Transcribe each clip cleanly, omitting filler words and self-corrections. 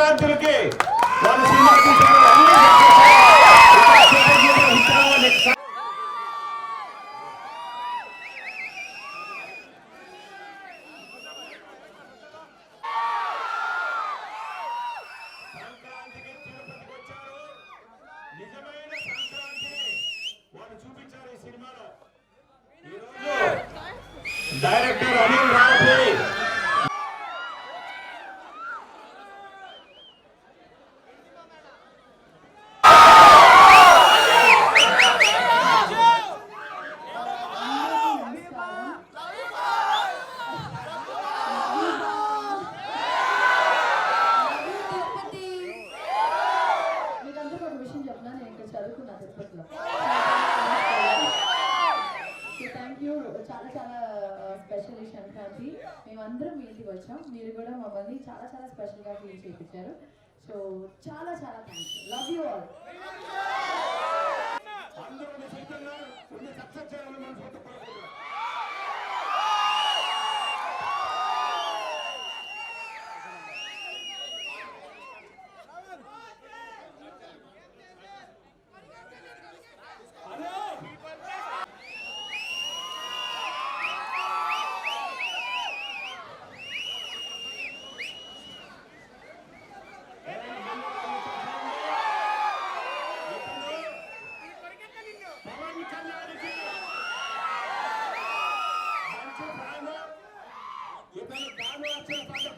సంక్రాంతికి డైరెక్టర్ అనిల్ రావుపూడి చాలా చాలా స్పెషల్ ఈ సంక్రాంతి మేమందరం మీ ఇంటికి వచ్చాం. మీరు కూడా మమ్మల్ని చాలా చాలా స్పెషల్గా ఫీల్ చేయించారు. సో చాలా చాలా thanks. Love you all.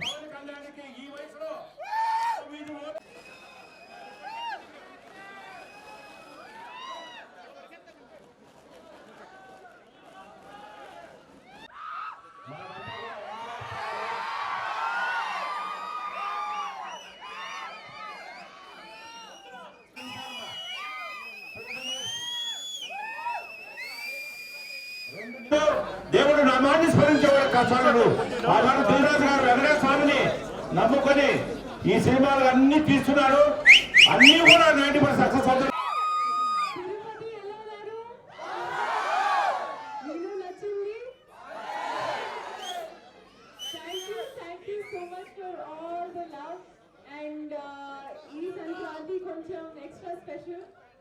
Pavan కళ్యాణ్కి ఈ వయసులో దేవుడు నామాన్ని స్మరించేవాడు కాచాడు. ఆ మన దివరాజు గారు వెంకటేశ్వర స్వామిని నమ్ముకొని ఈ సినిమాలు అన్ని తీస్తున్నాడు. అన్ని కూడా 90% సక్సెస్ అవుతుంది.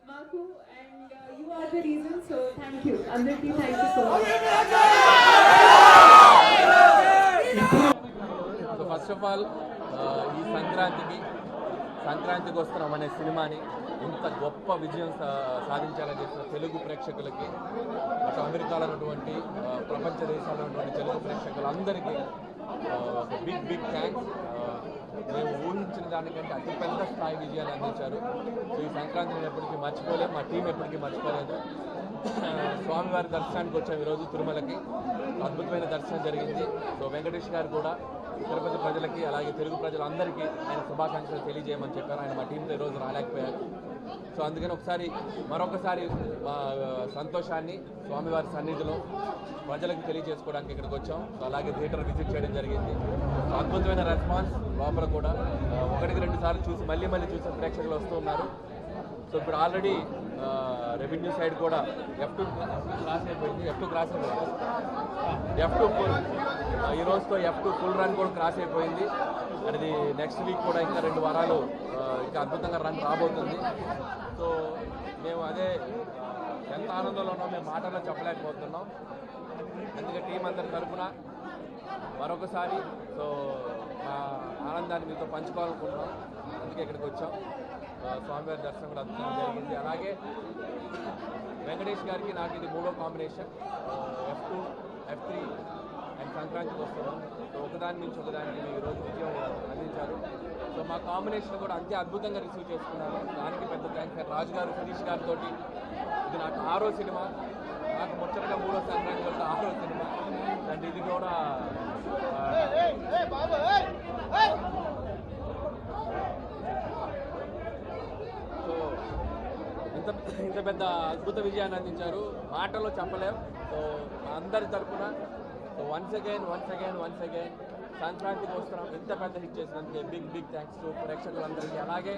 Maku and you are the reason, so thank you. Andarki, thank you so much. So first of all, ఈ సంక్రాంతికి వస్తున్నాం అనే సినిమాని ఇంత గొప్ప విజయం సాధించాలని చెప్పిన తెలుగు ప్రేక్షకులకి, అటు అమెరికాలో ఉన్నటువంటి ప్రపంచ దేశాల్లో ఉన్నటువంటి తెలుగు ప్రేక్షకులందరికీ బిగ్ థ్యాంక్స్. మేము ఊహించిన దానికంటే అతిపెద్ద స్థాయి విజయాన్ని అందించారు. సో ఈ సంక్రాంతిని ఎప్పటికీ మర్చిపోలేము, మా టీం ఎప్పటికీ మర్చిపోలేదు. స్వామివారి దర్శనానికి వచ్చాము ఈరోజు తిరుమలకి. అద్భుతమైన దర్శనం జరిగింది. సో వెంకటేష్ గారు కూడా తిరుపతి ప్రజలకి అలాగే తెలుగు ప్రజలందరికీ ఆయన శుభాకాంక్షలు తెలియజేయమని చెప్పారు. ఆయన మా టీంతో ఈరోజు రాలేకపోయారు. సో అందుకని మరొకసారి మా సంతోషాన్ని స్వామివారి సన్నిధిలో ప్రజలకు తెలియజేసుకోవడానికి ఇక్కడికి వచ్చాం. సో అలాగే థియేటర్ విజిట్ చేయడం జరిగింది. సో అద్భుతమైన రెస్పాన్స్. లోపల కూడా 1-2 సార్లు చూసి మళ్ళీ చూసిన ప్రేక్షకులు వస్తూ ఉన్నారు. సో ఇప్పుడు ఆల్రెడీ రెవెన్యూ సైడ్ కూడా F2 క్రాస్ అయిపోయింది. F2 ఫుల్ ఈ రోజుతో F2 ఫుల్ రన్ కూడా క్రాస్ అయిపోయింది. అది నెక్స్ట్ వీక్ కూడా ఇంకా 2 వారాలు ఇంకా అద్భుతంగా రన్ రాబోతుంది. సో మేము అదే ఎంత ఆనందంలో ఉన్నాం మేము మాటల్లో చెప్పలేకపోతున్నాం. అందుకే టీం అందరి తరఫున మరొకసారి సో మా ఆనందాన్ని మీతో పంచుకోవాలనుకుంటున్నాం. అందుకే ఇక్కడికి వచ్చాం. స్వామివారి దర్శనం కూడా అద్భుతంగా జరిగింది. అలాగే వెంకటేష్ గారికి నాకు ఇది 3వ కాంబినేషన్. F2, F3 అండ్ సంక్రాంతికి వస్తున్నాం. సో ఒకదాని నుంచి ఒకదానికి మేము ఈరోజు విజయం అందించారు. సో మా కాంబినేషన్ కూడా అంతే అద్భుతంగా రిసీవ్ చేసుకున్నారు. దానికి పెద్ద థ్యాంక్స్. రాజు గారు, శిరీష్ గారితో ఇది నాకు 6వ సినిమా. నాకు ముచ్చటగా 3వ సంక్రాంతి వరకు 6వ సినిమా. అండ్ ఇది కూడా సో ఇంత పెద్ద అద్భుత విజయాన్ని అందించారు. మాటల్లో చెప్పలేం. సో అందరి తరఫున వన్స్ అగైన్ సంక్రాంతికి వస్తున్నాం ఇంత పెద్ద హిట్ చేసినందుకే బిగ్ థ్యాంక్స్ టు ప్రేక్షకులందరికీ. అలాగే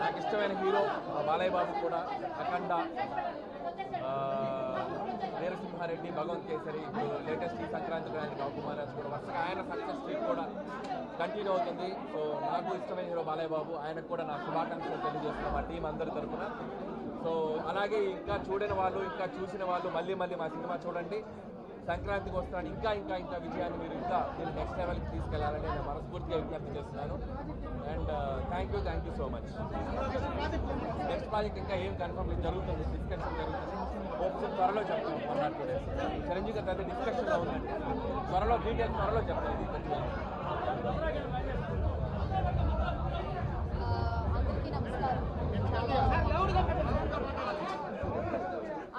నాకు ఇష్టమైన హీరో బాలయ్య బాబు కూడా అఖండ, వీరసింహారెడ్డి, భగవంత్ కేసరి, ఇప్పుడు లేటెస్ట్ ఈ సంక్రాంతి గ్రాండ్ రావుకుమారాజ్ కూడా వరుసగా ఆయన సక్సెస్ స్ట్రీట్ కూడా కంటిన్యూ అవుతుంది. సో నాకు ఇష్టమైన హీరో బాలయ్య బాబు, ఆయనకు కూడా నా శుభాకాంక్షలు తెలియజేస్తున్నాం మా టీం అందరి తరఫున. సో అలాగే ఇంకా చూడని వాళ్ళు, ఇంకా చూసిన వాళ్ళు మళ్ళీ మా సినిమా చూడండి. సంక్రాంతికి వస్తున్నాను ఇంకా విజయాన్ని మీరు ఇంకా నేను నెక్స్ట్ లెవెల్కి తీసుకెళ్లాలని నేను మనస్ఫూర్తిగా విజ్ఞప్తి చేస్తున్నాను. And thank you so much. Next project ఇంకా ఏం కన్ఫర్మ్ జరుగుతుంది, డిస్కషన్ జరుగుతుంది. హోప్స్ త్వరలో చెప్తాను. 1 or 2 days చిరంజీవి గారి దగ్గర డిస్కషన్లో ఉందండి. త్వరలో డీటెయిల్స్ త్వరలో చెప్తాను. ఇది కొంచెం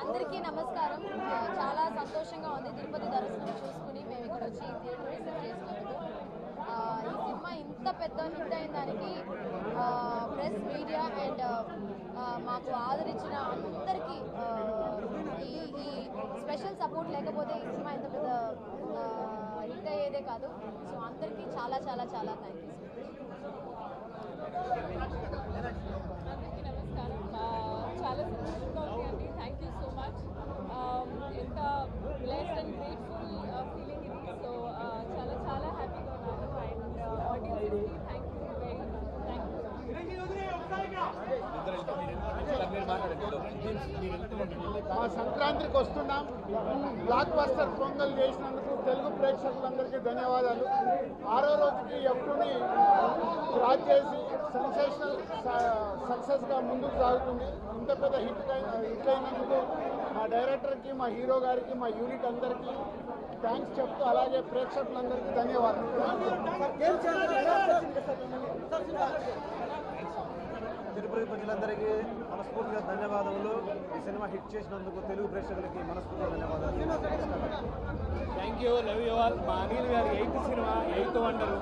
అందరికీ నమస్కారం. చాలా సంతోషంగా ఉంది తిరుపతి దర్శనం చూసుకుని మేము ఇక్కడ వచ్చి థియేటర్ రిసీవ్ చేసినందుకు. ఈ సినిమా ఇంత పెద్ద హిట్ అయిన దానికి ప్రెస్, మీడియా అండ్ మాకు ఆదరించిన అందరికీ ఈ స్పెషల్ సపోర్ట్ లేకపోతే ఈ సినిమా ఇంత పెద్ద హిట్ అయ్యేదే కాదు. సో అందరికీ చాలా థ్యాంక్ యూ. అందరికీ నమస్కారం. చాలా సంతోషంగా ఉంది అండి. Thank you so much. ఎంత బ్లెస్డ్ అండ్ గ్రేట్ఫుల్ ఫీలింగ్ ఇది. సో చాలా హ్యాపీగా ఉన్నాను. అండ్ ఆడియన్స్కి thank you very much. Thank మా సంక్రాంతికి వస్తున్నాం. బ్లాక్ బస్టర్ పొంగల్ చేసినందుకు తెలుగు ప్రేక్షకులందరికీ ధన్యవాదాలు. 6వ రోజుకి ఎప్పుడుని క్రాస్ చేసి సెన్సేషనల్ సక్సెస్గా ముందుకు సాగుతుంది. ఇంత పెద్ద హిట్ అయినందుకు మా డైరెక్టర్కి, మా హీరో గారికి, మా యూనిట్ అందరికీ థ్యాంక్స్ చెప్తూ అలాగే ప్రేక్షకులందరికీ ధన్యవాదాలు. తిరుపతి ప్రజలందరికీ మనస్ఫూర్తిగా ధన్యవాదములు. ఈ సినిమా హిట్ చేసినందుకు తెలుగు ప్రేక్షకులకి మనస్ఫూర్తిగా ధన్యవాదాలు. Thank you, love you all. మా అనిల్ గారి 8th సినిమా 8th వండరు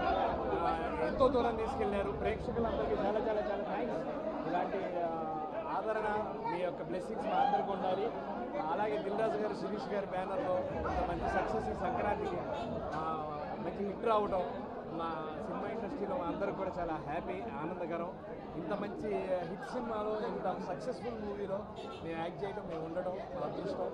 ఎంతో దూరం తీసుకెళ్లారు. ప్రేక్షకులందరికీ చాలా థ్యాంక్స్. ఇలాంటి ఆదరణ, మీ యొక్క బ్లెస్సింగ్స్ మా అందరికీ ఉండాలి. అలాగే దిల్ రాజు గారు, శిరీష్ గారి బ్యానర్లో ఒక మంచి సక్సెస్ ఈ సంక్రాంతికి మంచి హిట్ రావడం మా సినిమా ఇండస్ట్రీలో మా అందరికి కూడా చాలా హ్యాపీ, ఆనందకరం. ఇంత మంచి హిట్ సినిమాలో, ఇంత సక్సెస్ఫుల్ మూవీలో మేము యాక్ట్ చేయడం, మేము ఉండడం మా అదృష్టం.